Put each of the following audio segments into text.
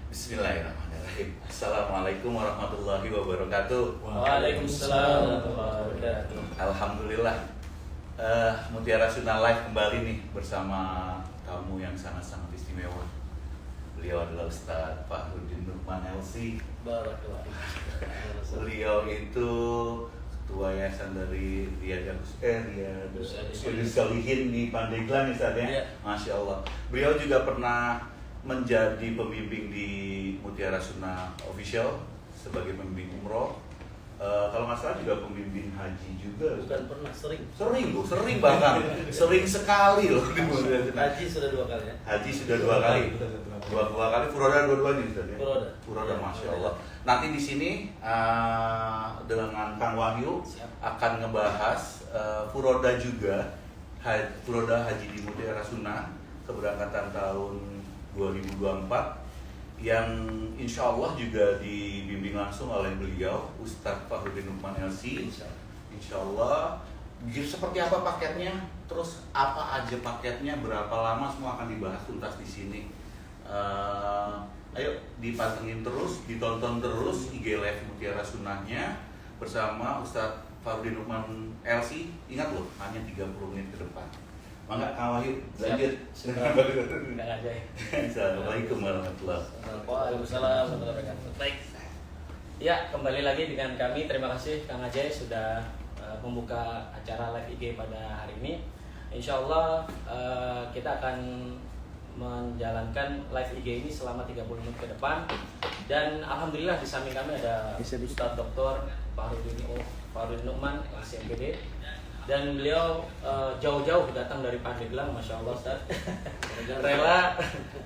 Bismillahirrahmanirrahim. Assalamualaikum warahmatullahi wabarakatuh. Waalaikumsalam warahmatullahi wabarakatuh. Alhamdulillah, Mutiara Sunnah Live kembali nih bersama tamu yang sangat-sangat istimewa. Beliau adalah Ustadz Fahrudin Nurman LC. Barakallah. Beliau itu ketua yayasan dari Riyadus Salihin di Pandeglang, Ustadz ya. Iya. Masya Allah. Beliau juga pernah menjadi pembimbing di Mutiara Sunnah Official sebagai pembimbing umroh. Kalau nggak salah juga pembimbing haji juga. Bukan pernah, sering. Sering bahkan, sering sekali loh di Mutiara Sunnah. Haji sudah 2 kali ya. Haji sudah 2 kali, dua kali, furoda dua-duanya Ustaz ya. Furoda, masya Allah. Nanti di sini dengan Kang Wahyu akan ngebahas furoda juga, furoda haji di Mutiara Sunnah keberangkatan tahun 2024 yang insya Allah juga dibimbing langsung oleh beliau Ustadz Fahrudin Nurman LC. Insya Allah seperti apa paketnya, terus apa aja paketnya, berapa lama, semua akan dibahas tuntas di sini. Ayo dipantengin terus, ditonton terus IG Live Mutiara Sunnahnya bersama Ustadz Fahrudin Nurman LC. Ingat loh, hanya 30 menit ke depan. Mangga Kang Wahyu, lanjut. Enggak aja ya. Assalamualaikum warahmatullahi wabarakatuh. Waalaikumsalam warahmatullahi wabarakatuh. Baik. Ya, kembali lagi dengan kami. Terima kasih Kang Ajay sudah membuka acara live IG pada hari ini. Insya Allah kita akan menjalankan live IG ini selama 30 menit ke depan. Dan alhamdulillah di samping kami ada Ustadz Dr. Fahrudin Nurman LCMPD. Dan beliau jauh-jauh datang dari Pandeglang, Masya Allah Ustaz. Rela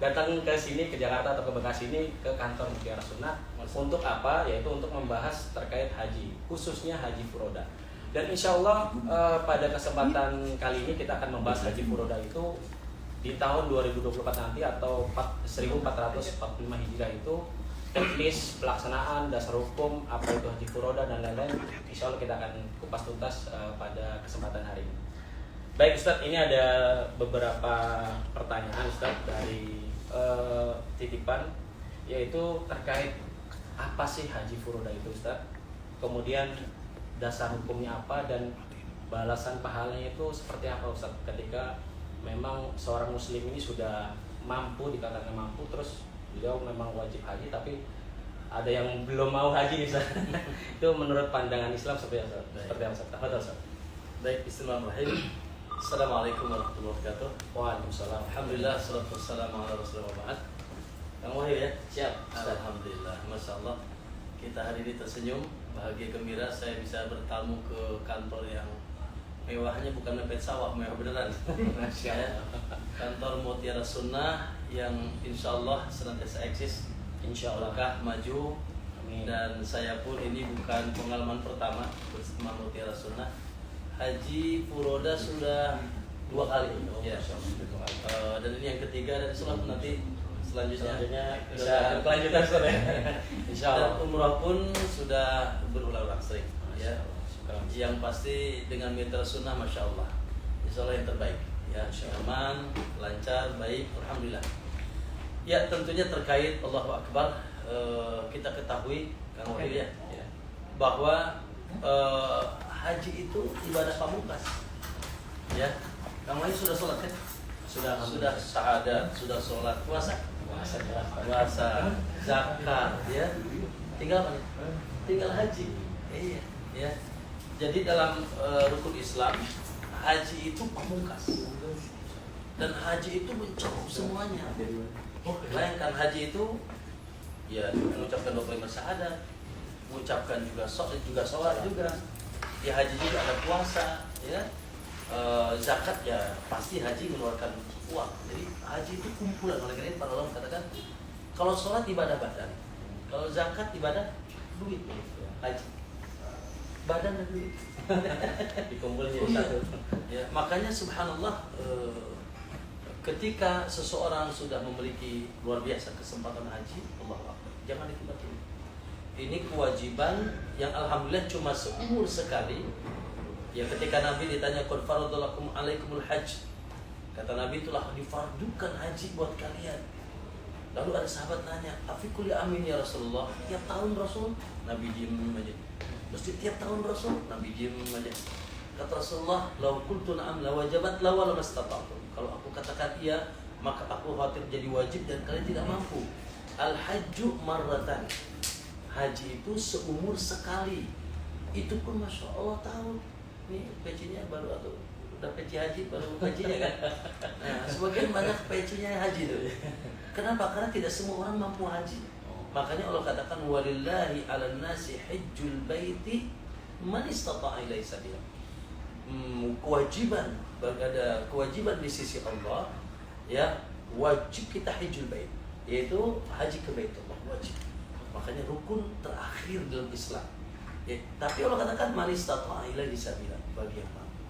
datang ke sini, ke Jakarta atau ke Bekasi ini, ke kantor Mutiara Sunnah. Untuk apa? Yaitu untuk membahas terkait haji, khususnya haji furoda. Dan insya Allah pada kesempatan kali ini kita akan membahas haji furoda itu di tahun 2024 nanti atau 1445 Hijriah itu, teknis pelaksanaan, dasar hukum, apa itu haji furoda dan lain-lain. Insya Allah kita akan kupas tuntas pada kesempatan hari ini. Baik Ustadz, ini ada beberapa pertanyaan Ustadz dari titipan, yaitu terkait apa sih haji furoda itu Ustadz, kemudian dasar hukumnya apa, dan balasan pahalanya itu seperti apa Ustadz ketika memang seorang muslim ini sudah mampu, dikatakan mampu, terus beliau memang wajib haji tapi ada yang belum mau haji nih Ustaz. Itu menurut pandangan Islam seperti apa Ustaz? Tafadhol Ustaz. Baik, bismillahirrahmanirrahim. Assalamualaikum warahmatullahi wabarakatuh. Waalaikumsalam. Alhamdulillah, salatu wassalamu ala rasulillah wa ba'd. Kang Wahyu ya? Siap Ustaz. Alhamdulillah, Masya Allah. Kita hari ini tersenyum, bahagia gembira saya bisa bertamu ke kantor yang mewahnya bukan mepet sawah, mewah beneran. Masya Allah. Kantor Mutiara Sunnah yang insya Allah senantiasa eksis, Insya Allah. berkah, maju. Amin. Dan saya pun ini bukan pengalaman pertama bersama Mutiara Sunnah. Haji furoda sudah 2 kali. Ya. Dan ini yang ketiga, dan insya Allah nanti selanjutnya bisa kelanjutan Ustaz ya. Insya Dan Allah. umrah pun sudah berulang-ulang sering. Ya. Syukur. Yang pasti dengan Mutiara Sunnah, Masya Allah, insya Allah yang terbaik. Ya, aman, lancar, baik, alhamdulillah. Ya, tentunya terkait Allahu Akbar, kita ketahui Kang Wahyu ya, bahwa haji itu ibadah pamungkas. Ya, Kang Wahyu sudah sholat kan? Sudah syahadat, sudah sholat, puasa, zakat, ya. Tinggal apa? Tinggal haji. Iya, ya. Jadi dalam rukun Islam, haji itu pamungkas. Dan haji itu mencakup semuanya. Bayangkan haji itu ya mengucapkan 25 syahadat, mengucapkan juga sholat juga. Ya haji juga ada puasa, ya. Zakat ya pasti haji mengeluarkan uang. Jadi haji itu kumpulan. Oleh karena itu para ulama katakan kalau sholat ibadah badan, kalau zakat ibadah duit. Haji badan dan duit Dikumpulin jadi satu. ya, makanya subhanallah, ketika seseorang sudah memiliki luar biasa kesempatan haji, Allahu Akbar, jangan dinikmati. Ini kewajiban yang alhamdulillah cuma seumur sekali. Ya, ketika Nabi ditanya qad faradallahu alaikumul hajj, kata Nabi itulah difardukan haji buat kalian. Lalu ada sahabat nanya, afikul amin ya Rasulullah, tiap tahun Rasul? Nabi diem aja. Mesti tiap tahun Rasul? Nabi diem aja. Kata Rasulullah, lau qultu na'am la wajabat la wala mastata'tum. Kalau aku katakan iya, maka aku khawatir jadi wajib dan kalian tidak mampu. Al-hajju marratan. Haji itu seumur sekali. Itu pun Masya Allah tahun. Ini pecinya baru atau udah peci haji baru pecinya kan. Nah, sebagian banyak pecinya haji tuh. Kenapa? Karena tidak semua orang mampu haji. Makanya Allah katakan walillahi 'alan nasi hajjul baiti man istata'a ilaihi sabila. Kewajiban, ada kewajiban di sisi Allah, ya, wajib kita hajjul bait, yaitu haji ke Baitullah, wajib. Makanya rukun terakhir dalam Islam. Ya, tapi Allah katakan man istata'a ilaihi sabila, bagi yang mampu.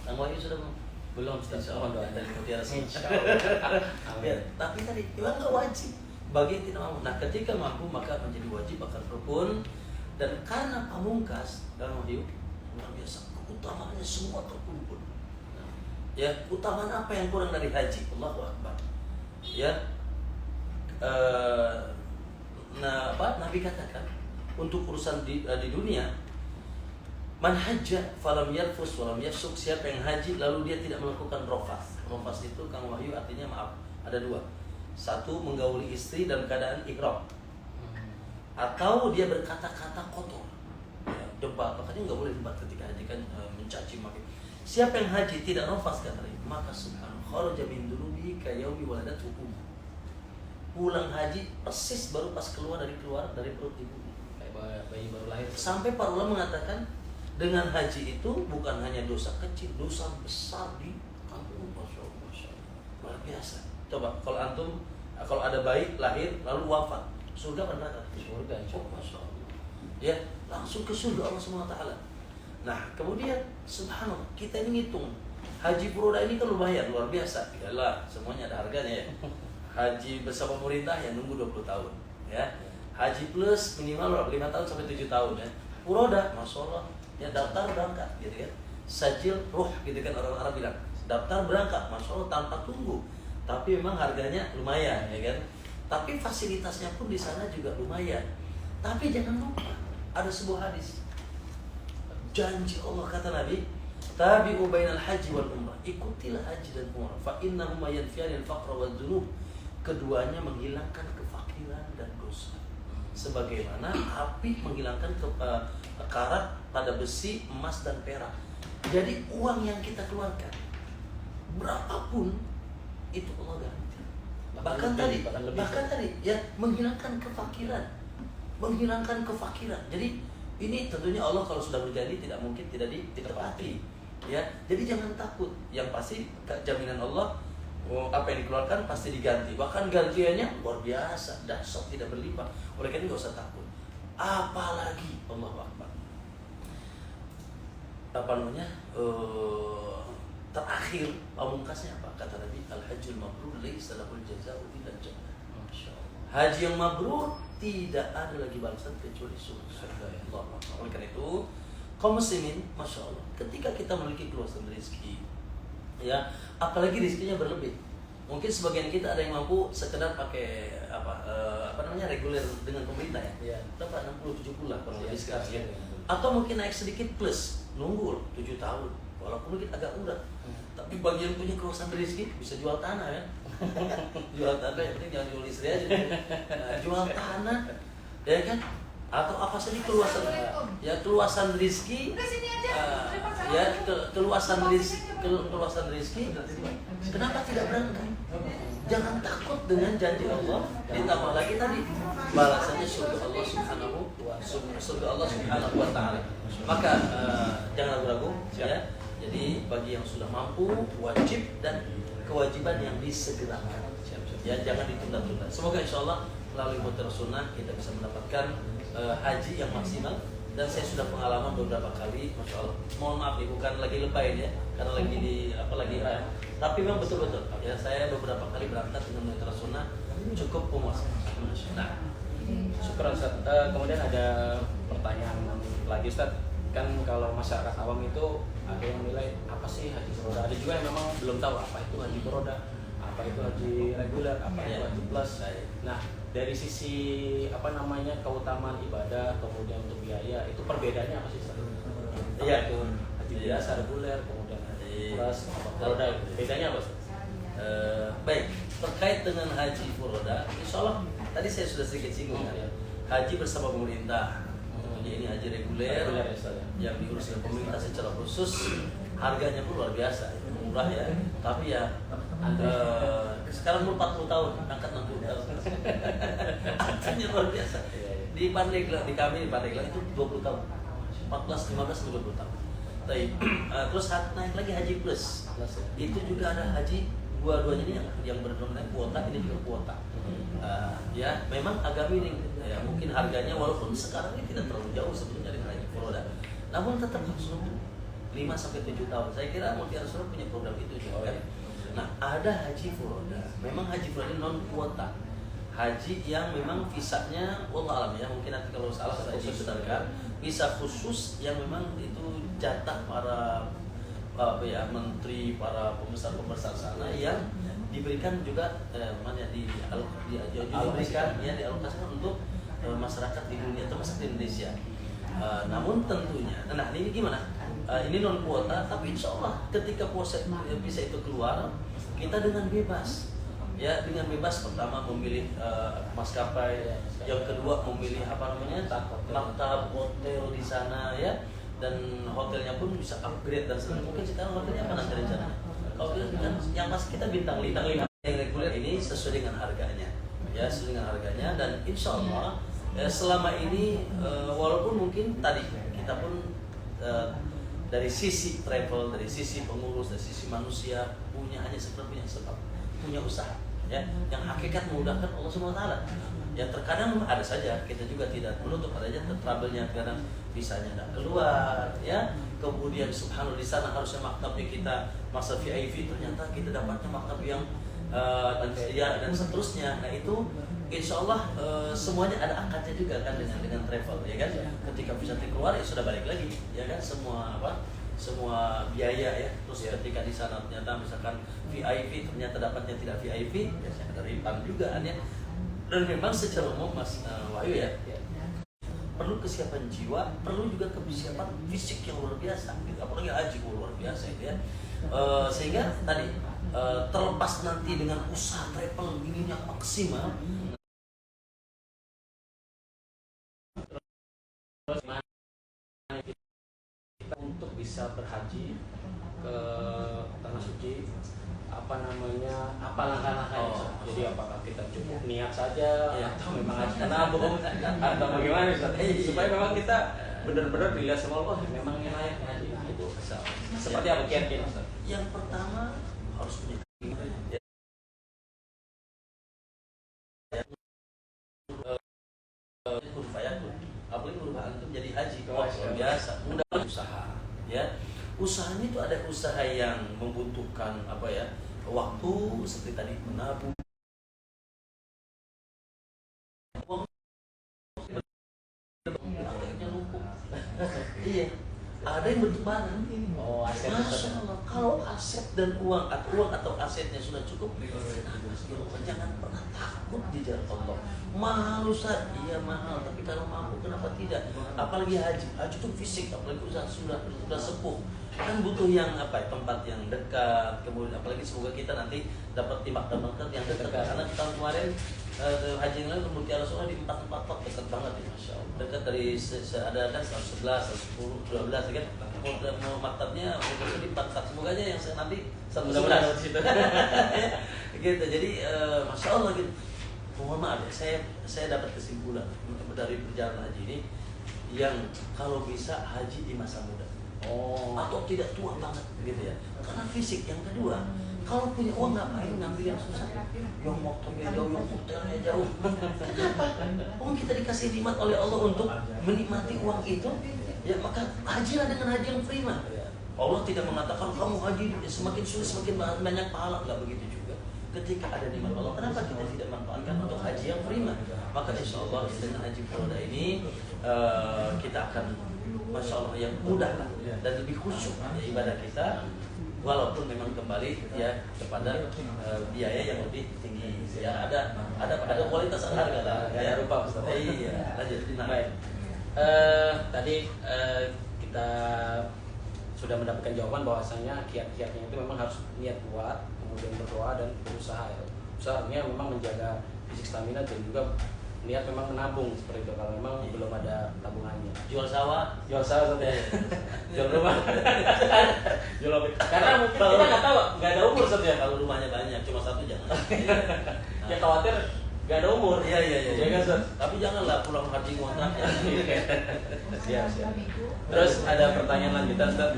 Kang Wahyu sudah belum insyaallah dari Mutiara ya, tapi tadi memang nggak wajib bagi yang tidak mampu. Nah, ketika mampu maka menjadi wajib akan rukun, dan karena pamungkas Kang Wahyu luar biasa keutamaannya semua terkumpul. Ya, keutamaan apa yang kurang dari haji? Allahu Akbar. Ya, nah, Nabi katakan untuk urusan di dunia, man hajja falam yarfus walam yafsuk, siapa yang haji lalu dia tidak melakukan rofas. Rofas itu Kang Wahyu artinya maaf, ada dua. Satu, menggauli istri dalam keadaan ihram, atau dia berkata-kata kotor, ya, debat. Makanya nggak boleh debat ketika haji kan, mencaci maki. Siapa yang haji tidak rofas kata dia, maka subhanallah kharaja min dunubihi ka yaumi waladatu ummu. Pulang haji persis baru pas keluar dari perut ibu, kayak bayi baru lahir. Sampai para ulama mengatakan dengan haji itu bukan hanya dosa kecil, dosa besar di kampung. Masya Allah, luar biasa. Coba kalau antum, kalau ada bayi lahir lalu wafat, surga apa neraka? Surga. Oh, Masya Allah. Ya, langsung ke surga Allah SWT. Nah, kemudian subhanallah, kita ini ngitung haji furoda ini kan lumayan, luar biasa. Yalah, semuanya ada harganya ya. Haji bersama pemerintah yang nunggu 20 tahun, ya. Haji plus minimal 5 tahun sampai 7 tahun ya. Furoda, Masya Allah, ya daftar berangkat gitu kan. Sajil ruh gitu kan orang Arab bilang. Daftar berangkat, Masya Allah, tanpa tunggu. Tapi memang harganya lumayan ya kan. Tapi fasilitasnya pun di sana juga lumayan. Tapi jangan lupa ada sebuah hadis. Janji Allah kata Nabi, tabi'u bainal haji wal umrah. Ikutilah haji dan umrah. Fa innahuma yanfiyanil faqra wad dzunub. Keduanya menghilangkan kefakiran dan dosa. Sebagaimana api menghilangkan karat pada besi, emas dan perak. Jadi uang yang kita keluarkan berapapun itu Allah ganti. Bahkan tadi ya menghilangkan kefakiran. Jadi ini tentunya Allah kalau sudah berjanji tidak mungkin tidak ditepati. Ya, jadi jangan takut. Yang pasti jaminan Allah, apa yang dikeluarkan pasti diganti. Bahkan gantiannya luar biasa, dahsyat, tidak berlimpah. Oleh karena itu nggak usah takut. Apalagi Allahu Akbar. Apa namanya? Terakhir pamungkasnya apa? Kata Nabi, al-hajjul mabrur laisa lahul jazaa'u illa jannah. Haji yang mabrur tidak ada lagi balasan kecuali surga. Allah. Oleh karena itu, kaum muslimin, Masya Allah, ketika kita memiliki keluasan rezeki, ya, apalagi rezekinya berlebih. Mungkin sebagian kita ada yang mampu sekedar pakai reguler dengan pemerintah ya. Berapa 60-70 lah kalau lebih sekarang. Atau mungkin naik sedikit plus, nunggu 7 tahun. Walaupun mungkin agak murah. Tapi bagi yang punya keluasan rezeki bisa jual tanah ya. Jual tanah, yang penting jangan jual istri aja. Nah, jual tanah, ya kan? Atau apa saja keluasan rezeki, keluasan rezeki. Kenapa tidak berangkat? Jangan takut dengan janji Allah. Ditambah lagi tadi balasannya surga Allah Subhanahu wa Ta'ala. Maka jangan ragu ya. Jadi bagi yang sudah mampu, wajib dan kewajiban yang disegerakan. Ya, jangan ditunda-tunda. Semoga insyaallah melalui Mutiara Sunnah kita bisa mendapatkan haji yang maksimal. Dan saya sudah pengalaman beberapa kali, Masya Allah. Mohon maaf ya, bukan lagi lebay ya, karena lagi lagi tapi memang betul-betul ya, saya beberapa kali berangkat dengan Mutiara Sunnah cukup puas. Nah, syukur Ustaz. Kemudian ada pertanyaan lagi Ustaz. Kan kalau masyarakat awam itu ada yang menilai apa sih haji furoda, ada juga yang memang belum tahu apa itu haji furoda, apa apa itu haji reguler, apa itu haji plus. Nah, dari sisi keutamaan ibadah, kemudian untuk biaya, itu perbedaannya apa sih? Iya, itu haji biasa reguler, kemudian haji plus, furoda, bedanya apa sih? Baik, terkait dengan haji furoda, insya Allah tadi saya sudah sedikit singgung kan, haji bersama pemerintah. Jadi ini haji reguler yang diurus oleh pemerintah secara khusus, harganya pun luar biasa, murah ya. Tapi ya sekarang umur 40 tahun, angkat 60 tahun. Artinya luar biasa. Di Pandeglang, di kami di Pandeglang itu 20 tahun, 14, 15, 20 tahun. Terus naik lagi haji plus. Itu juga ada haji, dua-duanya ini yang benar-benar kuota, ini juga kuota. Ya memang agak miring ya, mungkin harganya walaupun sekarang ini tidak terlalu jauh sebetulnya dengan haji furoda, namun tetap harus nunggu 5-7 tahun. Saya kira Mufti Rasulullah punya program itu juga kan. Nah, ada haji furoda, memang haji furoda non kuota, haji yang memang visanya wallah alam ya, mungkin nanti kalau salah saya dibenarkan, visa khusus yang memang itu jatah para menteri, para pembesar sana yang diberikan juga dialokasikan untuk masyarakat di dunia, termasuk di Indonesia. Namun tentunya, nah ini gimana? Ini non kuota, tapi insya Allah ketika visa itu keluar, kita dengan bebas, ya dengan bebas pertama memilih maskapai, yang kedua memilih maktab hotel di sana ya, dan hotelnya pun bisa upgrade dan sebagainya. Mungkin sekarang hotelnya apa nanti rencananya? Kalau kan yang pasti kita bintang 5 yang reguler ini sesuai dengan harganya, ya sesuai dengan harganya, dan insya Allah selama ini walaupun mungkin tadi kita pun dari sisi travel, dari sisi pengurus, dari sisi manusia hanya seperti punya usaha, ya yang hakikat memudahkan Allah SWT. Ya terkadang ada saja kita juga tidak menutup adanya travelnya, kadang visanya tidak keluar, ya kemudian subhanallah di sana harusnya maktabnya kita masa VIP, ternyata kita dapatnya maktab yang dan seterusnya. Nah itu insya Allah semuanya ada akadnya juga kan dengan travel, ya kan. Ketika visa keluar ya sudah balik lagi, ya kan, semua biaya ya. Terus ketika di sana ternyata misalkan VIP, ternyata dapatnya tidak VIP, biasanya ada refund juga kan ya. Dan memang secara umum Mas Wahyu ya, perlu kesiapan jiwa, perlu juga kesiapan fisik yang luar biasa, apalagi haji luar biasa ya. Sehingga tadi terlepas nanti dengan usaha travel ini yang maksimal, untuk bisa berhaji ke tanah suci, apa langkah-langkahnya? Jadi apakah kita cukup niat saja, atau memang haji nabung, atau bagaimana supaya memang kita benar-benar dilihat sama Allah, memang layak haji. Nah itu seperti apa kiat-kiat? Yang pertama harus punya apalagi merupakan menjadi haji luar biasa, mudah usaha ya. Usahanya itu ada usaha yang membutuhkan waktu, seperti tadi menabung, iya, ada yang bertebaran. Aset. Masya Allah, kalau aset dan uang atau asetnya sudah cukup, jangan pernah takut di jalan Allah. Mahal Ustaz, iya mahal, tapi kalau mampu kenapa tidak? Apalagi haji itu fisik, apalagi usaha sudah sepuh, kan butuh yang tempat yang dekat, kemudian apalagi semoga kita nanti dapat di maktab yang dekat. Karena tahun kemarin haji yang lain Mufti Rasulullah di 4 dekat banget ya, Masya Allah. Dekat dari ada kan 111, 110, 12 kan. Mau maktabnya di 4, semoga aja yang nanti 111 gitu. Jadi Masya Allah gitu. Mohon maaf ya, saya dapat kesimpulan dari perjalanan haji ini, yang kalau bisa haji di masa muda, atau tidak tua banget gitu ya, karena fisik. Yang kedua, kalau punya uang ngapain ngambil yang susah, yang motornya jauh, yang hotelnya jauh. Kenapa? Kita dikasih nikmat oleh Allah untuk menikmati uang itu, ya maka hajilah dengan haji yang prima. Allah tidak mengatakan kamu haji semakin sulit semakin banyak pahala, nggak begitu juga. Ketika ada nikmat Allah, kenapa kita tidak manfaatkan untuk haji yang prima? Maka insya Allah dengan haji furoda ini kita akan Masya Allah yang mudah lah, dan lebih khusyuk ya, ibadah kita. walaupun memang kembali ya kepada biaya yang lebih tinggi. Ya ada kualitas harga lah. Ya rupa Ustaz. Iya, lanjut. Baik. Tadi kita sudah mendapatkan jawaban bahwasanya kiat-kiatnya itu memang harus niat kuat, kemudian berdoa dan berusaha. Usaha memang menjaga fisik stamina dan juga niat memang menabung seperti itu kalau memang belum ada tabungannya. Jual sawah Saja. Jual rumah. Jual mobil. Karena mungkin kita nggak tahu, nggak ada umur saja. Kalau rumahnya banyak, cuma satu jangan. Ya khawatir nggak ada umur. Iya. Kan, Ustaz? Tapi janganlah pulang haji ngontraknya. Siap. Terus ada pertanyaan lanjutan, Ustaz.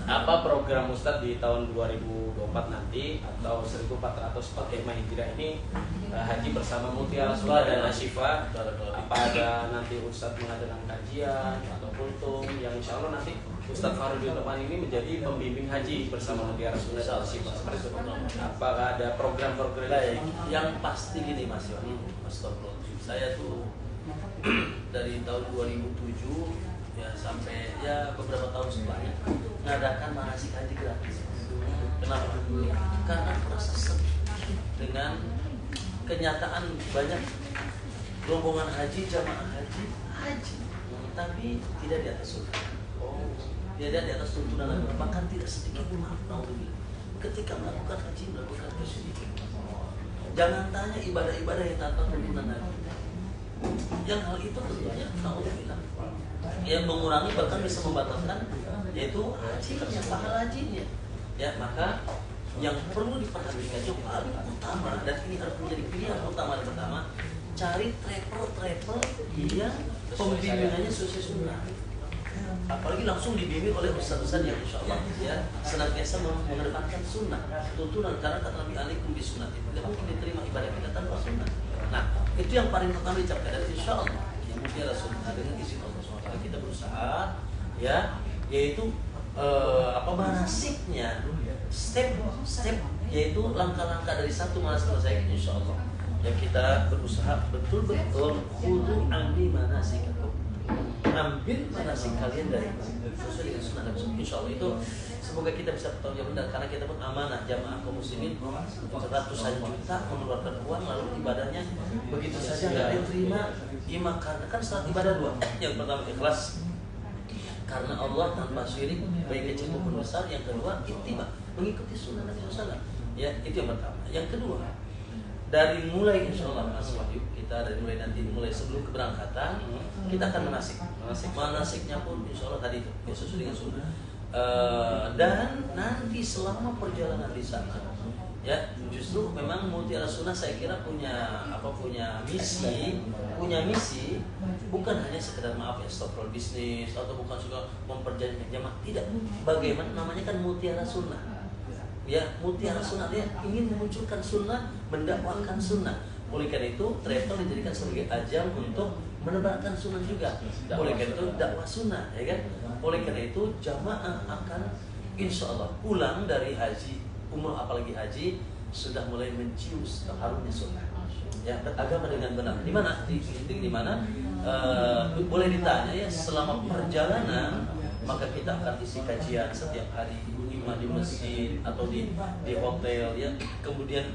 Apa program Ustadz di tahun 2024 nanti atau 1445 Hijriah ini haji bersama Mutiara Sula dan Asyifa? Apa ada nanti Ustadz mengadakan kajian atau kultum yang insya Allah nanti Ustadz Farudin Topan ini menjadi pembimbing haji bersama Mutiara Sula dan Asyifa seperti itu? Apakah ada program-program yang pasti gini Mas Yoni, saya tuh dari tahun 2007 ya sampai ya beberapa tahun sebelumnya mengadakan manasik haji gratis. Kenapa? Karena merasa sedih dengan kenyataan banyak rombongan haji, jamaah haji, tapi tidak di atas sunnah. Tidak di atas tuntunan agama, bahkan tidak sedikit maaf ketika melakukan haji melakukan kesyirikan. Jangan tanya ibadah-ibadah yang tanpa tuntunan agama. Yang hal itu tentunya naudzubillah yang mengurangi bahkan bisa membatalkan yaitu hajinya, pahala hajinya. Ya, maka yang perlu diperhatikan yang paling utama dan ini harus menjadi pilihan utama dan pertama, cari travel yang pembimbingannya sesuai sunnah. Apalagi langsung dibimbing oleh ustaz-ustaz yang insya Allah ya senantiasa mengedepankan sunnah, tuntunan, karena kata Nabi alaikum bi sunnati. Tidak mungkin diterima ibadah kita tanpa sunnah. Nah, itu yang paling pertama dicapkan dan insya Allah yang mutiara sunnah dengan izin Allah SWT kita berusaha ya, yaitu manasiknya step yaitu langkah-langkah dari satu manasik selesai insya Allah yang kita berusaha betul-betul khudu ambi manasikakum, ambil manasik kalian dari sesuai dengan sunnah Nabi. Insya Allah itu semoga kita bisa bertanggung jawab benar karena kita pun amanah jamaah kaum muslimin ratusan juta mengeluarkan uang lalu ibadahnya begitu saja nggak diterima. Ima karena kan salat ibadah dua, yang pertama ikhlas karena Allah tanpa syirik baik kecil maupun besar, yang kedua ittiba mengikuti sunnah Nabi SAW. Ya itu yang pertama. Yang kedua dari mulai insya Allah Mas Wahyu kita dari mulai nanti mulai sebelum keberangkatan kita akan manasiknya pun insya Allah tadi itu ya, sesuai dengan sunnah. Dan nanti selama perjalanan di sana ya justru memang Mutiara Sunnah saya kira punya misi bukan hanya sekedar maaf ya stop roll bisnis atau bukan juga memperjanjikan jamaah, tidak. Bagaimana namanya kan Mutiara Sunnah ya, Mutiara Sunnah dia ingin memunculkan sunnah, mendakwakan sunnah. Oleh karena itu travel dijadikan sebagai ajang untuk menebarkan sunnah juga. Oleh karena itu dakwah sunnah ya kan. Oleh karena itu jamaah akan insya Allah pulang dari haji umroh apalagi haji sudah mulai mencium harumnya sunnah ya, beragama dengan benar. Di mana? Di mana? Boleh ditanya ya selama perjalanan maka kita akan isi kajian setiap hari, imam di masjid atau di hotel ya. Kemudian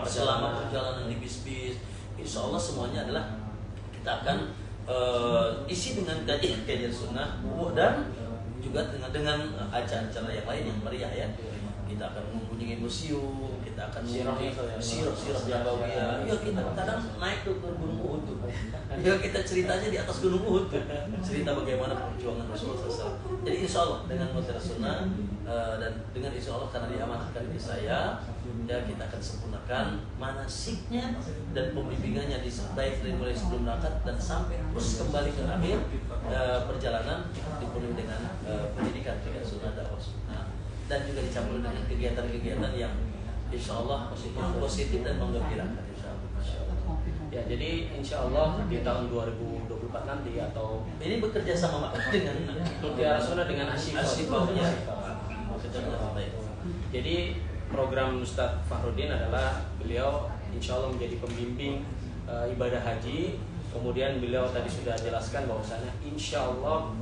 selama perjalanan di bis insya Allah semuanya adalah kita akan isi dengan kajian sunnah dan juga dengan acara-acara yang lain yang meriah ya. Kita akan mengunjungi museum, kita akan mengunjungi sirah Nabawiyah. Ya kita kadang naik ke Gunung Uhud tuh. Ya kita ceritanya di atas Gunung Uhud tuh. Cerita bagaimana perjuangan Rasulullah SAW. Jadi insya Allah dengan Mutiara Sunnah dan dengan insya Allah karena diamanatkan di saya, ya kita akan sempurnakan manasiknya dan pembimbingannya baik dari mulai sebelum berangkat dan sampai terus kembali ke akhir perjalanan dipenuhi dengan pendidikan dengan sunnah dakwah sunnah dan juga dicampur dengan kegiatan-kegiatan yang insya Allah positif dan menggembirakan insya Allah. Ya, jadi insya Allah di tahun 2024 nanti atau ini bekerja sama dengan Mutiara Sunnah dengan Asyifa. Jadi program Ustadz Fahrudin adalah beliau insya Allah menjadi pembimbing ibadah haji. Kemudian beliau tadi sudah jelaskan bahwasanya insya Allah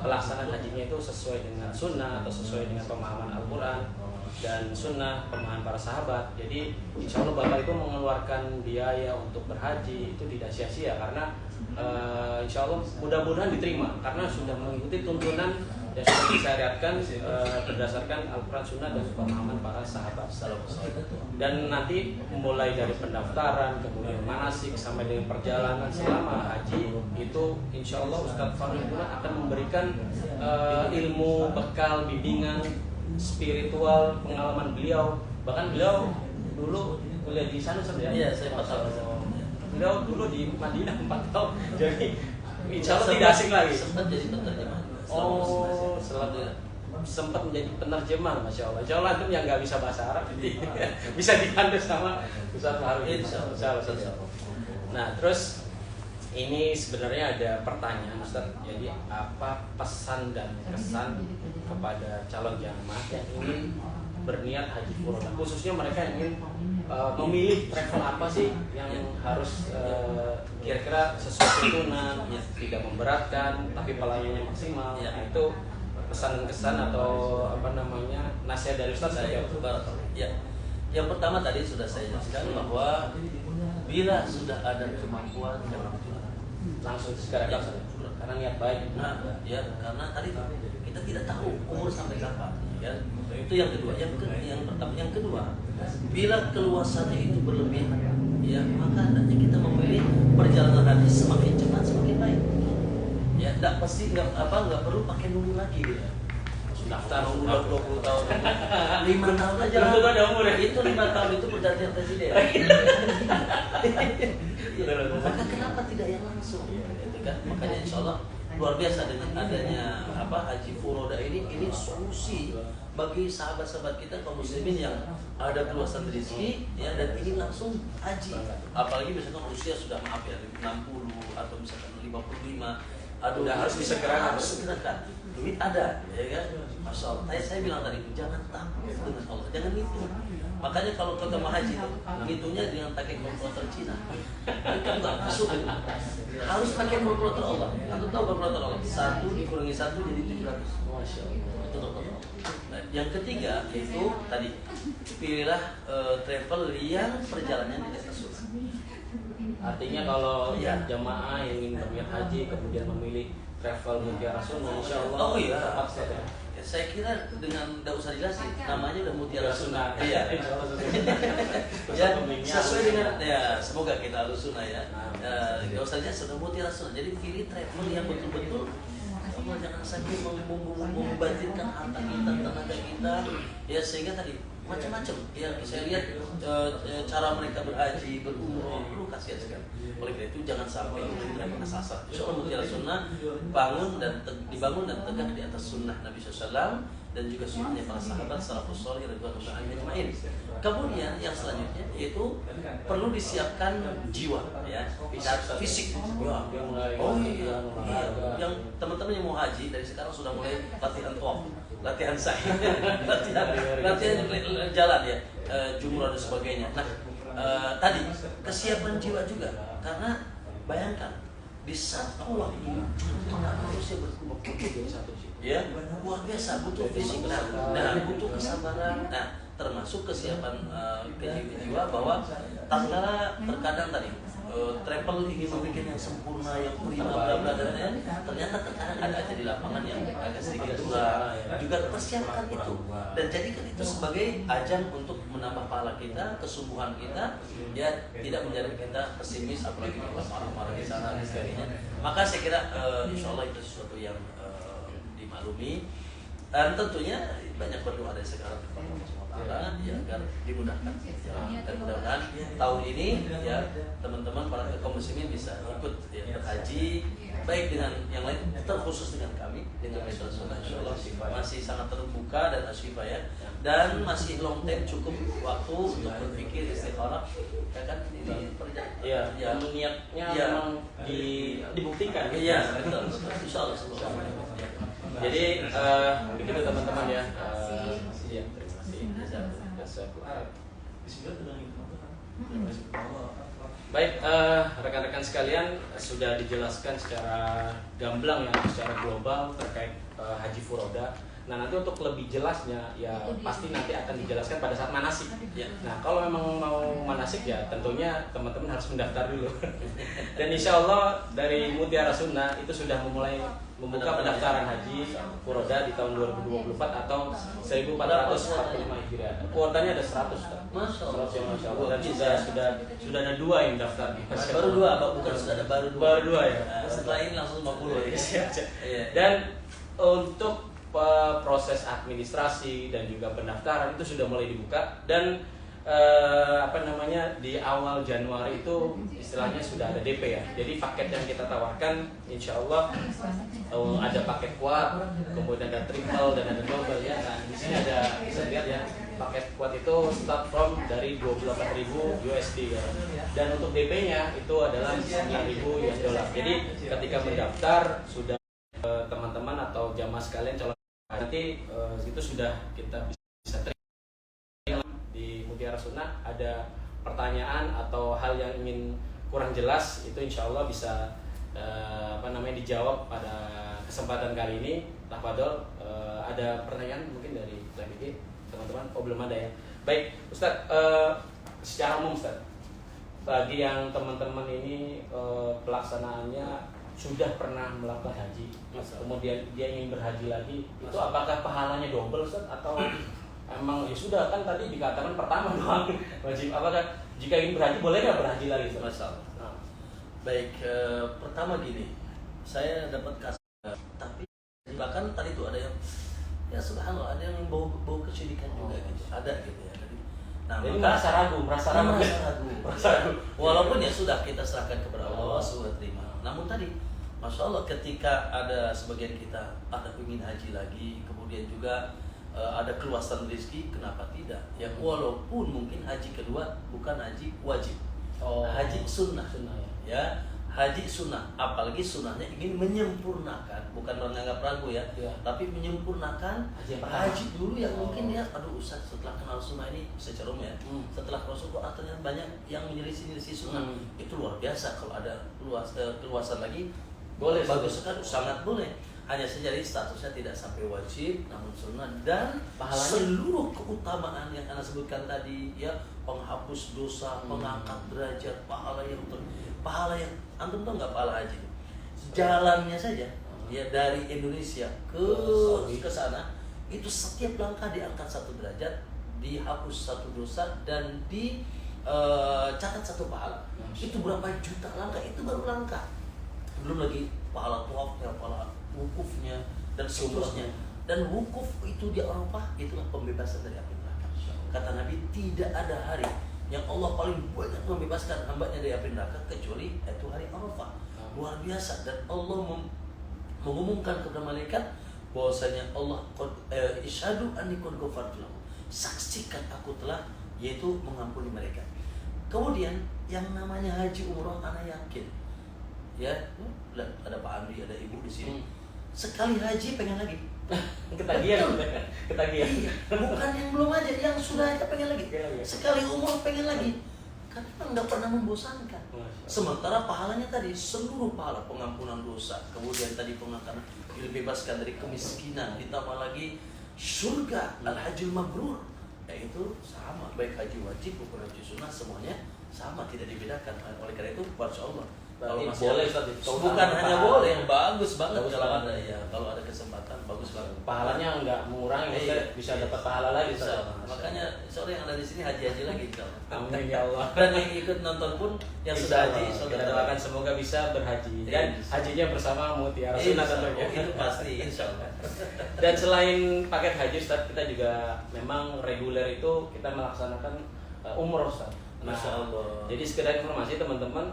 pelaksanaan hajinya itu sesuai dengan sunnah atau sesuai dengan pemahaman Al-Quran dan sunnah pemahaman para sahabat. Jadi insya Allah Bapak itu mengeluarkan biaya untuk berhaji itu tidak sia-sia, karena insya Allah mudah-mudahan diterima karena sudah mengikuti tuntunan yang sudah disyariatkan berdasarkan Al-Quran, sunnah dan pemahaman para sahabat. Dan nanti mulai dari pendaftaran, kemudian manasik sampai dengan perjalanan selama haji itu insya Allah Ustadz Fadil akan memberikan ilmu, bekal, bimbingan spiritual, pengalaman beliau. Bahkan beliau dulu kuliah di sana sebenarnya. Iya, saya 4 tahun. Beliau dulu di Madinah 4 tahun. Jadi insya Allah tidak asing lagi. Sempat jadi penerjemah. Sempat menjadi penerjemah, masya Allah. Insya Allah itu yang nggak bisa bahasa Arab bisa dibantu sama Ustaz Fahrul. Insya Allah. Nah, terus ini sebenarnya ada pertanyaan Ustaz. Jadi apa pesan dan kesan kepada calon jamaah yang ingin berniat haji furodah, khususnya mereka yang ingin memilih travel apa sih yang harus kira-kira sesuai tuntunan, tidak memberatkan tapi pelayanannya maksimal. Nah, itu pesan dan kesan atau apa namanya nasihat dari Ustaz saya. Ya. Yang pertama tadi sudah saya jelaskan bahwa bila sudah ada kemampuan langsung sekarang karena niat baik. Nah, ya karena tadi kita tidak tahu umur sampai kapan, ya. Itu yang kedua. Yang pertama, yang kedua, bila keluasannya itu berlebihan, ya maka hendaknya kita memilih perjalanan haji semakin cepat semakin baik. Ya, tidak perlu pakai nunggu lagi, ya. Daftar umur 20 tahun, 5 tahun aja. Itu ada umur ya? Itu 5 tahun itu pergantian presiden. Maka kenapa tidak yang langsung? Gitu kan? Makanya insya Allah luar biasa dengan adanya haji furodah ini solusi bagi sahabat-sahabat kita kaum muslimin yang ada keluasan rezeki, ya, dan ingin langsung haji. Apalagi misalkan usia sudah 60 atau misalkan 55, udah harus disegerakan. Duit ada, ya kan? Masya Allah. Saya bilang tadi, jangan takut dengan Allah, jangan itu. Makanya kalau kita mau haji itu, hitungnya dengan pakai kalkulator Cina. Kan nggak masuk. Harus pakai kalkulator Allah. Atau tahu kalkulator Allah? 1 dikurangi 1 jadi 700. Masya Allah. Itu kalkulator Allah. Nah, yang ketiga itu tadi, pilihlah travel yang perjalanannya di atas sunnah. Artinya kalau jamaah yang ingin berniat haji kemudian memilih travel Mutiara Sunnah, insya Allah tepat ya. Saya kira dengan tidak usah dijelasin, namanya udah Mutiara Sunnah. Iya. Ya, sesuai dengan semoga kita harus sunnah ya. Tidak usah dijelasin, sudah Mutiara Sunnah. Jadi pilih travel yang betul-betul jangan sampai membanjirkan harta kita, tenaga kita, ya sehingga tadi macam-macam. Ya, saya lihat cara mereka berhaji, berumrah, kasihan sekali. Oleh karena itu jangan sampai mereka asal-asal. Insyaallah Mutiara Sunnah dibangun dan tegak di atas sunnah Nabi SAW dan juga sunnahnya para sahabat salafus salih radhiyallahu anhum. Kemudian yang selanjutnya yaitu perlu disiapkan jiwa, ya, fisik. Yang teman-teman yang mau haji dari sekarang sudah mulai latihan tawaf, latihan sa'i, latihan jalan ya, jumrah dan sebagainya. Nah, tadi kesiapan jiwa juga, karena bayangkan di satu waktu manusia berkumpul jadi satu, ya luar biasa, butuh fisik, butuh kesabaran, termasuk kesiapan jiwa bahwa tatkala terkadang tadi travel ingin membuat yang sempurna, yang prima, bla dan ternyata terkadang ada aja di lapangan yang agak sedikit kurang. Juga persiapkan itu dan jadikan itu sebagai ajang untuk menambah pahala kita, kesungguhan kita, ya tidak menjadi kita pesimis apalagi kita marah-marah di sana dan sebagainya. Maka saya kira insya Allah itu sesuatu yang dimaklumi dan tentunya banyak berdoa dari sekarang kepada Allah SWT ya agar dimudahkan. Dan mudah-mudahan tahun ini ya teman-teman para kaum muslimin bisa ikut berhaji baik dengan yang lain, terkhusus dengan kami dengan Mitra Sunnah insyaallah masih sangat terbuka dan asyifa ya, dan masih long time cukup waktu untuk berpikir istikharah ya kan ini perjalanan ya niatnya memang dibuktikan ya betul insyaallah. Jadi begitu teman-teman ya. Ya terima kasih. Baik, rekan-rekan sekalian, sudah dijelaskan secara gamblang ya, secara global terkait haji furoda. Nah, nanti untuk lebih jelasnya ya pasti nanti akan dijelaskan pada saat manasik. Ya. Nah, kalau memang mau manasik ya tentunya teman-teman harus mendaftar dulu. Dan insya Allah dari Mutiara Sunnah itu sudah membuka pendaftaran haji furoda di tahun 2024 atau 1445 Hijriah. Kuotanya ada 100. Masya Allah. Masya Allah. Dan sudah ada 2 yang daftar. Baru 2, Pak, bukan sudah ada baru 2. Baru 2 ya. Setelah ini langsung 50 ya. Iya. Dan untuk proses administrasi dan juga pendaftaran itu sudah mulai dibuka dan di awal Januari itu istilahnya sudah ada DP ya. Jadi paket yang kita tawarkan insya Allah ada paket kuat, kemudian ada triple dan ada double ya. Nah, di sini ada bisa lihat ya, paket kuat itu start from dari 28.000 USD ya. Dan untuk DP-nya itu adalah 9.000 US dollar. Jadi ketika mendaftar sudah teman-teman atau jamaah sekalian calon nanti itu sudah kita bisa terima di Mutiara Sunnah. Ada pertanyaan atau hal yang ingin kurang jelas itu insya Allah bisa dijawab pada kesempatan kali ini. Tafadhol, ada pertanyaan mungkin dari LMIG teman-teman? Oh, belum ada ya. Baik Ustadz, secara umum Ustadz, bagi yang teman-teman ini pelaksanaannya sudah pernah melakukan haji, kemudian dia ingin berhaji lagi, itu apakah pahalanya double Ustaz? Atau emang ya sudah, kan tadi dikatakan pertama doang wajib, apakah jika ingin berhaji boleh nggak berhaji lagi Ustaz? Nah. Baik, pertama gini, saya dapat kasih, tapi bahkan tadi itu ada yang ya subhanallah, ada yang bau kesyirikan juga gitu, ada gitu ya. Nah, jadi merasa ragu. Walaupun ya sudah kita serahkan kepada Allah, sudah terima. Namun tadi, Masya Allah, ketika ada sebagian kita ada ingin haji lagi, kemudian juga ada keluasan rezeki, kenapa tidak? Ya walaupun mungkin haji kedua bukan haji wajib, haji sunnah, ya haji sunnah. Apalagi sunnahnya ingin menyempurnakan, bukan menganggap ragu ya, tapi menyempurnakan haji dulu yang mungkin ya, aduh Ustaz, setelah kenal sunnah ini secara umum ya, setelah Rasulullah ternyata banyak yang menyelisih sunnah, itu luar biasa. Kalau ada keluasan lagi, boleh, bagus sekali, sangat boleh. Hanya saja statusnya tidak sampai wajib, namun sunnah, dan seluruh keutamaan yang Anda sebutkan tadi ya, penghapus dosa, pengangkat derajat, pahala yang antum tahu nggak pahala haji? Jalannya saja ya dari Indonesia ke sana itu setiap langkah diangkat 1 derajat, dihapus 1 dosa, dan dicatat 1 pahala. Itu berapa juta langkah? Itu baru langkah. Belum lagi pahala tawafnya, pahala wukufnya, dan seterusnya. Dan wukuf itu di Arafah itulah pembebasan dari api neraka. Kata Nabi, tidak ada hari yang Allah paling banyak membebaskan hambanya dari api neraka kecuali itu hari Arafah. Luar biasa. Dan Allah mengumumkan kepada malaikat bahwasanya Allah isyhadu anni qad ghafartu lahum, saksikan aku telah, yaitu mengampuni mereka. Kemudian yang namanya haji umroh, anak yakin ya, ada Pak Andi, ada Ibu di sini, sekali haji pengen lagi. Ketagihan. Bukan yang belum aja, yang sudah aja pengen lagi. Sekali umroh pengen lagi. Karena nggak pernah membosankan. Sementara pahalanya tadi seluruh pahala, pengampunan dosa, kemudian tadi pengangkatan, dibebaskan dari kemiskinan, ditambah lagi surga, al-hajjul mabrur. Yaitu sama, baik haji wajib maupun haji sunnah, semuanya sama, tidak dibedakan. Oleh karena itu, Masya Allah, kalau masih boleh, bukan hanya boleh, bagus banget kalau ada ya, kalau ada kesempatan bagus banget. Pahalanya nggak mengurangi, bisa dapat pahala lagi. Bisa. Makanya sore yang ada di sini haji lagi kalau. Amin ya Allah. Dan yang ikut nonton pun yang sudah haji, kita doakan semoga bisa berhaji dan hajinya bersama Mutiara Sunnah tentunya. Itu pasti, insya Allah. Dan selain paket haji Ustaz, kita juga memang reguler itu kita melaksanakan umroh Ustaz. Masya Allah. Jadi sekedar informasi teman-teman,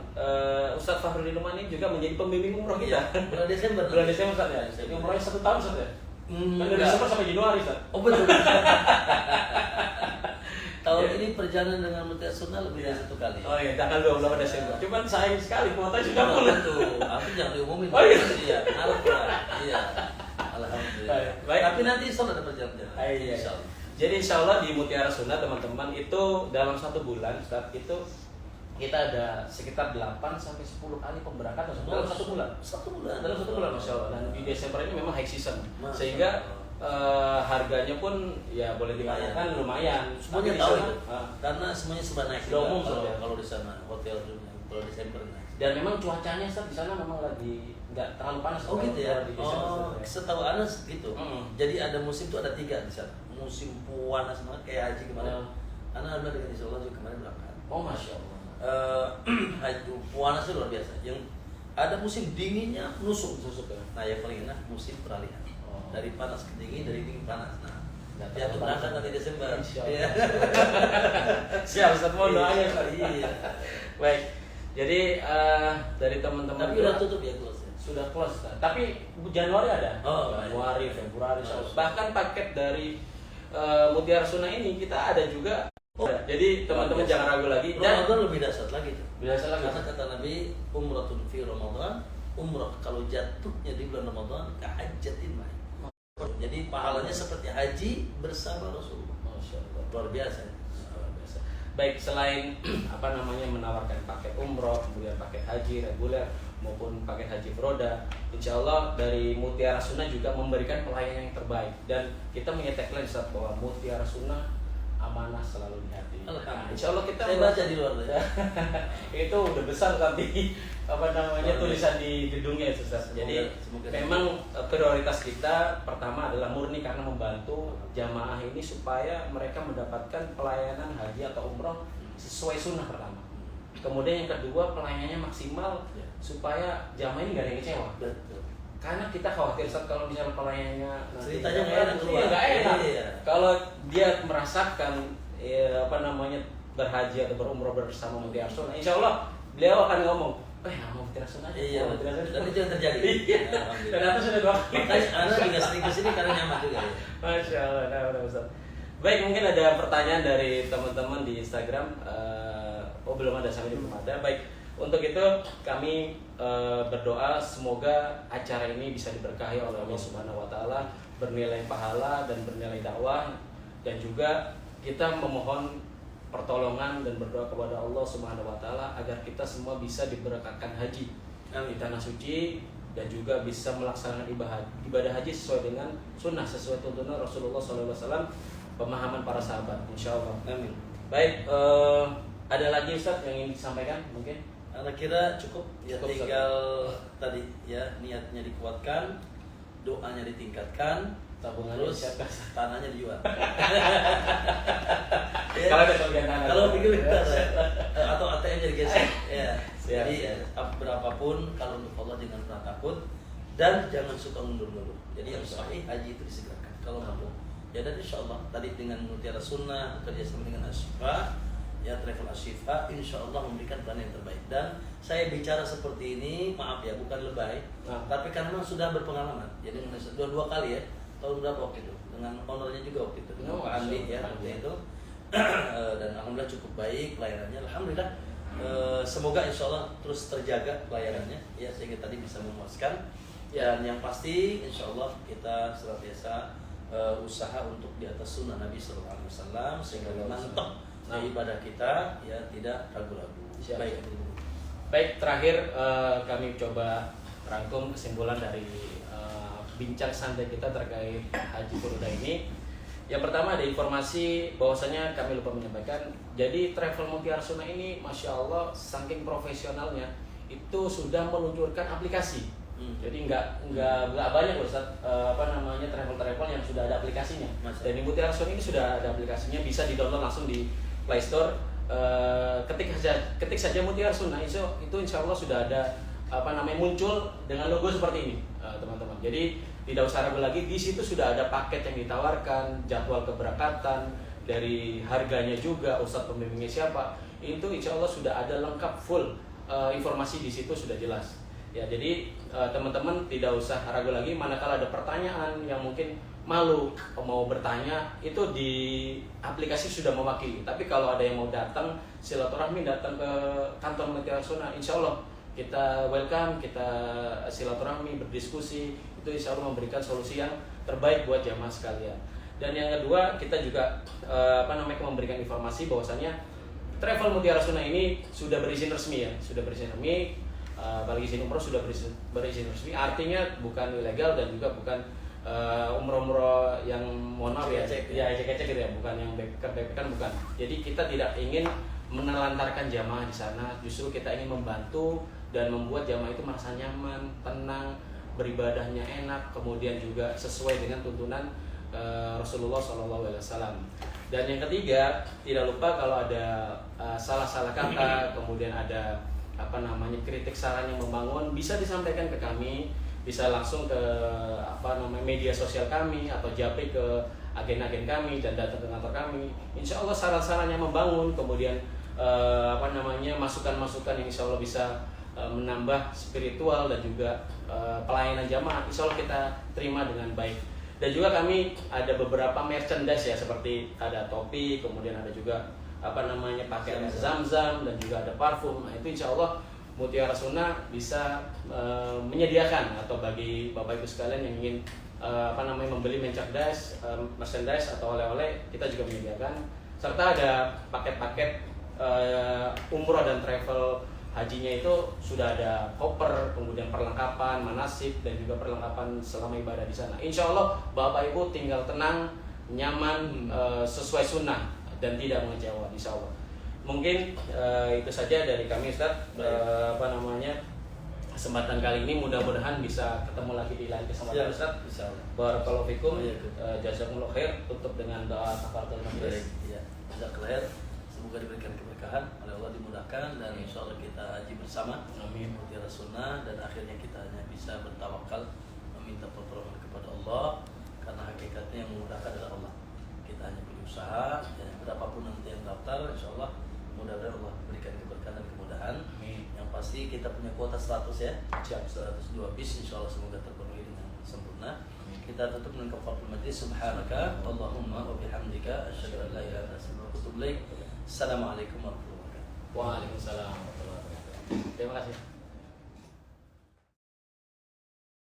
Ustadz Fahrudin Lumani juga menjadi pembimbing umroh kita. Bulan Desember. Bulan Desember Ustadz ya. Ini umrohnya 1 tahun Ustadz ya. Kan dari Desember sampai Januari Ustadz. Oh betul. Tahun ini perjalanan dengan Mutiara Sunnah lebih dari 1 kali. Oh iya, tanggal 28 Desember. Cuman sayang sekali kuota sudah full. Betul. Aku jangan diumumin. Oh iya. Iya. Iya. Alhamdulillah. Baik. Tapi nanti insya Allah ada perjalanan. Iya. Insya Allah. Jadi insya Allah di Mutiara Sunnah teman-teman itu dalam 1 bulan Ustaz itu kita ada sekitar 8 sampai 10 kali pemberangkatan dalam 1 bulan. Dalam 1 bulan, Masya Allah. Dan di Desember ini memang high season, sehingga harganya pun ya boleh dikatakan lumayan. Semuanya tahu itu, karena semuanya serba naik. Sudah umum kalau di sana hotel kalau Desember naik. Dan memang cuacanya di sana memang lagi nggak terlalu panas. Oh gitu ya. Di Desember, setahu Anas gitu. Jadi ada musim tuh ada 3 di sana. Musim panas banget kayak haji kemarin. Anak ada dengan Insya Allah juga kemarin berangkat. Oh Masya Allah. Haji panasnya luar biasa. Yang ada musim dinginnya nusuk ya. Nah yang paling enak musim peralihan. Dari panas ke dingin, dari dingin panas. Nah, dia tuh berangkat nanti Desember. Iya. Siap, Ustaz, mohon doanya. Iya. Baik. Jadi dari teman-teman tapi udah tutup ya close. Sudah close. Tapi Januari ada. Januari, Februari, bahkan paket dari Mutiara Sunnah ini kita ada juga. Jadi teman-teman jangan ragu lagi. Ramadan lebih dahsyat lagi tuh. Karena kata Nabi, umratun fi Ramadan, umrah kalau jatuhnya di bulan Ramadan kehajjatin lain. Jadi pahalanya seperti haji bersama Rasulullah. Masya Allah. Luar biasa. Baik, selain menawarkan paket umroh, kemudian paket haji reguler maupun paket haji furoda, insya Allah dari Mutiara Sunnah juga memberikan pelayanan yang terbaik. Dan kita punya tagline bahwa Mutiara Sunnah amanah selalu di hati. Nah, insya Allah kita saya baca di luar itu udah besar tapi tulisan di gedungnya Ustaz. Jadi memang prioritas kita pertama adalah murni karena membantu jamaah ini supaya mereka mendapatkan pelayanan haji atau umroh sesuai sunnah pertama. Kemudian yang kedua pelayanannya maksimal supaya jamaah ini nggak ada yang kecewa. Karena kita khawatir kalau misalnya pelayanannya ceritanya nggak enak. Kalau dia merasakan berhaji atau berumroh bersama Mutiara Sunnah, insya Allah beliau akan ngomong, mau Mutiara Sunnah aja. Iya, dan itu yang terjadi. Ternyata sudah 2 kali. Anda juga sering kesini karena nyaman juga. Masya Allah, Ustaz. Baik, mungkin ada pertanyaan dari teman-teman di Instagram. Belum ada, sampai belum ada. Baik. Untuk itu kami berdoa semoga acara ini bisa diberkahi oleh Allah Subhanahu wa taala, bernilai pahala dan bernilai dakwah, dan juga kita memohon pertolongan dan berdoa kepada Allah Subhanahu wa taala agar kita semua bisa diberkatkan haji di tanah suci dan juga bisa melaksanakan ibadah haji sesuai dengan sunnah, sesuai tuntunan Rasulullah SAW, pemahaman para sahabat, insya Allah. Amin. Baik, ada lagi Ustaz yang ingin disampaikan mungkin? Anak kira cukup ya, tinggal tadi ya niatnya dikuatkan, doanya ditingkatkan, tabungannya disiapkan, tanahnya dijual. Kalau ada bagian tanah. Kalau pikir atau ATM jadi gesek. Ya. Jadi berapapun kalau untuk Allah jangan pernah takut dan jangan suka mundur-mundur. Jadi yang sahih haji itu disegerakan. Kalau mampu. Ya dan insya Allah tadi dengan Mutiara Sunnah kerjasama dengan Asyifa, ya Travel Asyifa, insya Allah memberikan pelayanan yang terbaik. Dan saya bicara seperti ini, maaf ya, bukan lebay, tapi karena sudah berpengalaman. Jadi dua kali ya, tahun berapa waktu itu, dengan ownernya juga waktu itu, dengan Pak Andi ya waktu itu. Dan alhamdulillah cukup baik pelayanannya, alhamdulillah. Semoga insya Allah terus terjaga pelayanannya, ya sehingga tadi bisa memuaskan. Dan yang pasti insya Allah kita senantiasa usaha untuk di atas sunnah Nabi SAW sehingga mantap. Ibadah kita ya tidak ragu-ragu. Baik, terakhir kami coba rangkum kesimpulan dari bincang santai kita terkait haji furoda ini. Yang pertama ada informasi bahwasanya kami lupa menyampaikan. Jadi Travel Mutiara Sunnah ini, masya Allah, saking profesionalnya itu sudah meluncurkan aplikasi. Jadi nggak banyak Ustaz travel yang sudah ada aplikasinya. Dan di Mutiara Sunnah ini sudah ada aplikasinya, bisa di-download langsung di Play Store. Ketik saja Mutiara Sunnah itu insya Allah sudah ada muncul dengan logo seperti ini, teman-teman. Jadi tidak usah ragu lagi, di situ sudah ada paket yang ditawarkan, jadwal keberangkatan, dari harganya juga, ustadz pembimbingnya siapa, itu insya Allah sudah ada lengkap full, informasi di situ sudah jelas. Ya, jadi teman-teman tidak usah ragu lagi, manakala ada pertanyaan yang mungkin malu mau bertanya, itu di aplikasi sudah mewakili. Tapi kalau ada yang mau datang silaturahmi, datang ke kantor Mutiara Sunnah, insya Allah kita welcome, kita silaturahmi, berdiskusi, itu insya Allah memberikan solusi yang terbaik buat jamaah sekalian. Dan yang kedua, kita juga memberikan informasi bahwasanya travel Mutiara Sunnah ini sudah berizin resmi ya, sudah berizin resmi. Apalagi izin umroh sudah berizin resmi, artinya bukan ilegal dan juga bukan umroh-umroh yang mohon maaf ya, ecek-ecek gitu ya, bukan yang backpacker bukan. Jadi kita tidak ingin menelantarkan jamaah di sana, justru kita ingin membantu dan membuat jamaah itu merasa nyaman, tenang, beribadahnya enak, kemudian juga sesuai dengan tuntunan Rasulullah SAW. Dan yang ketiga, tidak lupa kalau ada salah-salah kata, kemudian ada kritik saran yang membangun, bisa disampaikan ke kami, bisa langsung ke media sosial kami atau japri ke agen-agen kami dan datang ke kantor kami. Insya Allah saran-saran yang membangun, kemudian masukan-masukan yang insya Allah bisa menambah spiritual dan juga pelayanan jamaah, insya Allah kita terima dengan baik. Dan juga kami ada beberapa merchandise ya, seperti ada topi, kemudian ada juga pakaian Zamzam dan juga ada parfum. Nah, itu insya Allah Mutiara Sunnah bisa menyediakan, atau bagi Bapak Ibu sekalian yang ingin membeli merchandise atau oleh-oleh, kita juga menyediakan. Serta ada paket-paket umroh dan travel hajinya itu sudah ada koper, kemudian perlengkapan manasik dan juga perlengkapan selama ibadah di sana. Insya Allah Bapak Ibu tinggal tenang, nyaman, sesuai sunnah dan tidak mengecewa, insya Allah. Mungkin itu saja dari kami, Ustaz. Kesempatan kali ini mudah-mudahan bisa ketemu lagi di lain kesempatan, Ustaz. Barakallahu fikum. Jazakumullah khair. Tutup dengan doa kafaratul majlis. Ya, jazakallahu khair. Semoga diberikan keberkahan oleh Allah, dimudahkan, dan insya Allah kita haji bersama. Amin. Mutiara Sunnah, dan akhirnya kita hanya bisa bertawakal meminta pertolongan kepada Allah, karena hakikatnya yang memudahkan adalah Allah. Kita hanya berusaha, dan berapapun nanti yang daftar, insya Allah mudah-mudahan Allah berikan keberkahan dan kemudahan. Amin. Yang pasti kita punya kuota 100 ya, 102 bis, insya Allah semoga terpenuhi dengan sempurna. Kita tutup dengan kafaratul majlis. Subhanaka Allahumma wa bihamdika asyhadu an la ilaha illa anta astaghfiruka wa atubu ilaik. Assalamualaikum warahmatullahi wabarakatuh. Waalaikumsalam warahmatullahi wabarakatuh. Terima kasih.